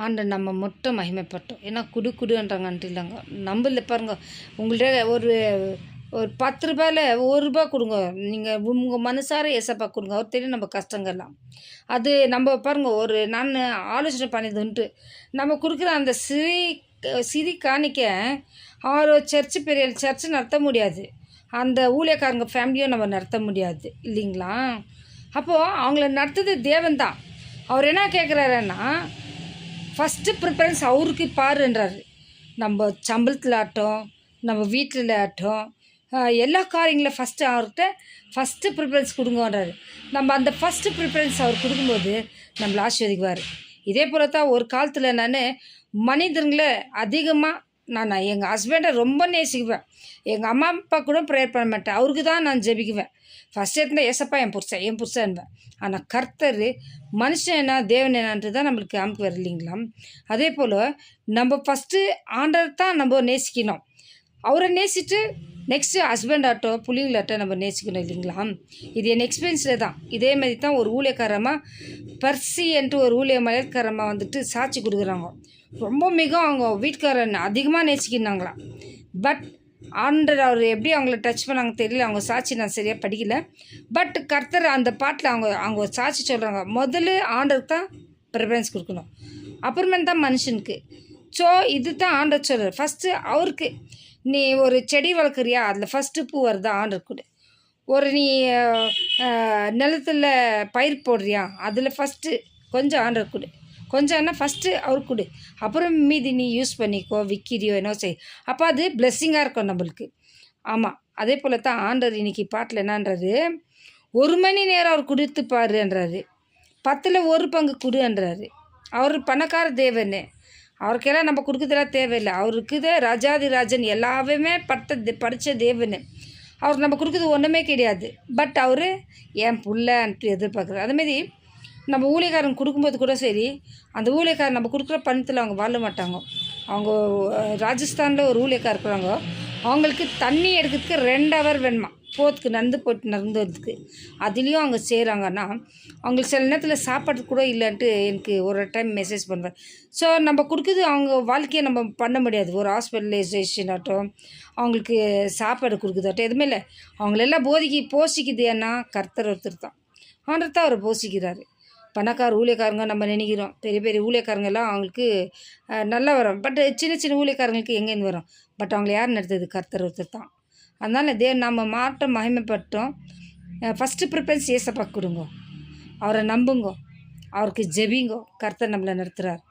ஆண்டவர் நம்ம மட்டும் மகிமைப்பட்டோம். ஏன்னா குடுன்றாங்கன்ட்டு இல்லைங்க. நம்மள பாருங்க, உங்கள்கிட்ட ஒரு ஒரு ரூ. 10ல் ரூ. 1 கொடுங்க. நீங்கள் உங்கள் மனசார ஏசப்பா கொடுங்க. அவர் தெரியும் நம்ம கஷ்டங்கள்லாம். அது நம்ம பாருங்க, நான் ஆலோசனை பண்ணியது உண்டு. நம்ம கொடுக்குற அந்த சிறி காணிக்க அவர் பெரிய சர்ச்சு நடத்த முடியாது. அந்த ஊழியக்காரங்க ஃபேமிலியும் நம்ம நடத்த முடியாது இல்லைங்களா? அப்போது அவங்கள நடத்துது தேவன் தான். அவர் என்ன கேட்குறாருன்னா, ஃபஸ்ட்டு ப்ரிஃபரன்ஸ் அவருக்கு பாருன்றாரு. நம்ம சம்பளத்தில் ஆகட்டும், நம்ம வீட்டில் ஆகட்டும், எல்லா காரியங்களும் ஃபஸ்ட்டு ப்ரிஃபரன்ஸ் கொடுங்கன்றாரு. நம்ம அந்த ஃபஸ்ட்டு ப்ரிஃபரன்ஸ் அவர் கொடுக்கும்போது நம்மளை ஆசீர்வதிக்குவார். இதே போல் தான் ஒரு காலத்தில் நான் மனிதர்களை அதிகமாக எங்கள் ஹஸ்பண்டை ரொம்ப நேசிக்குவேன். எங்கள் அம்மா அப்பா கூட ப்ரேயர் பண்ண மாட்டேன். அவருக்கு தான் நான் ஜெபிக்குவேன். ஃபஸ்ட் இருந்தால் ஏசப்பா என் புருஷன்பேன். ஆனால் கர்த்தர் மனுஷன் என்ன தேவன் என்னான்ட்டு தான் நம்மளுக்கு காமிக்குவார் இல்லைங்களா? அதே போல் நம்ம ஃபஸ்ட்டு ஆண்டவர் தான் நம்ம நேசிக்கணும். அவரை நேசிட்டு நெக்ஸ்ட்டு ஹஸ்பண்ட் ஆகட்டும் பிள்ளைங்களாகட்டும் நம்ம நேசிக்கணும் இல்லைங்களா? இது என் எக்ஸ்பீரியன்ஸில் தான். இதே மாதிரி தான் ஒரு ஊழியக்காரமாக பர்சி என்று ஒரு மலையக்காரமாக வந்துட்டு சாட்சி கொடுக்குறாங்க. ரொம்ப அவங்க வீட்டுக்காரன் அதிகமாக நேசிக்கிறாங்களாம். பட் ஆண்டவர் அவர் எப்படி அவங்கள டச் பண்ணாங்க தெரியல. அவங்க சாட்சி நான் சரியாக படிக்கல. பட் கர்த்தர் அந்த பாட்டில் அவங்க சாட்சி சொல்கிறாங்க, முதல்ல ஆண்டருக்கு தான் ப்ரிஃபரன்ஸ் கொடுக்கணும், அப்புறமேல் தான் மனுஷனுக்கு. ஸோ இது தான் ஆண்டவர் சொல்கிறார். ஃபஸ்ட்டு அவருக்கு நீ ஒரு செடி வளர்க்குறியா, அதில் ஃபஸ்ட்டு பூ வருதா ஆண்டருக்கு கொடு. நீ நிலத்தில் பயிர் போடுறியா, அதில் ஃபஸ்ட்டு கொஞ்சம் ஆண்டருக்கு கொடு. கொஞ்சம்னா ஃபஸ்ட்டு அவருக்கு கொடு, அப்புறம் மீதி நீ யூஸ் பண்ணிக்கோ, விற்கிறியோ என்னோ செய். அப்போ அது பிளெஸ்ஸிங்காக இருக்கும் நம்மளுக்கு. ஆமாம், அதே போல் தான் ஆண்டவர் இன்றைக்கி பாட்டில் என்னன்றாரு, 1 மணி நேரம் அவர் கொடுத்து பாருன்றாரு, 10ல் 1 பங்கு கொடுன்றாரு. அவர் பணக்கார தேவன். அவருக்கெல்லாம் நம்ம கொடுக்குறதெல்லாம் தேவையில்லை. அவருக்குதே ராஜாதிராஜன், எல்லாமே படித்த தேவன். அவர் நம்ம கொடுக்குறது ஒன்றுமே கிடையாது. பட் அவர் என் புள்ளன்ட்டு எதிர்பார்க்குறாரு. அதுமாரி நம்ம ஊழியக்காரங்க கொடுக்கும்போது கூட சரி, அந்த ஊழியக்காரன் நம்ம கொடுக்குற பணத்தில் அவங்க வாழ மாட்டாங்க. அவங்க ராஜஸ்தானில் ஒரு ஊழியக்காரர் இருக்கிறாங்க. அவங்களுக்கு தண்ணி எடுக்கிறதுக்கு 2 ஹவர் வேணுமா, போயிட்டு நடந்து வரதுக்கு. அதுலேயும் அவங்க செய்கிறாங்கன்னா அவங்களுக்கு சில நேரத்தில் சாப்பாடு கூட இல்லைன்ட்டு எனக்கு ஒரு டைம் மெசேஜ் பண்ணுவேன். ஸோ நம்ம கொடுக்குறது அவங்க வாழ்க்கையை நம்ம பண்ண முடியாது. ஒரு ஹாஸ்பிட்டலைசேஷன் ஆகட்டும், அவங்களுக்கு சாப்பாடு கொடுக்குதாட்டும் எதுவுமே இல்லை. அவங்களெல்லாம் போஷிக்குது. ஏன்னா கர்த்தர் ஒருத்தர் தான், ஆண்டவர் தான் அவரை போஷிக்கிறாரு. பணக்கார ஊழியக்காரங்க நம்ம நினைக்கிறோம், பெரிய பெரிய ஊழியக்காரங்கெல்லாம் அவங்களுக்கு நல்லா வரும். பட் சின்ன ஊழியக்காரங்களுக்கு எங்கேருந்து வரும்? பட் அவங்கள யார் நடத்துது? கர்த்தர் ஒருத்தர் தான். அதனால் நம்ம மாற்றம் மகிமைப்பட்டோம். ஃபஸ்ட்டு ப்ரிஃபரன்ஸ் ஏசப்பா கொடுங்க, அவரை நம்புங்க, அவருக்கு ஜெபிங்கோ, கர்த்தர் நம்மளை நடத்துகிறார்.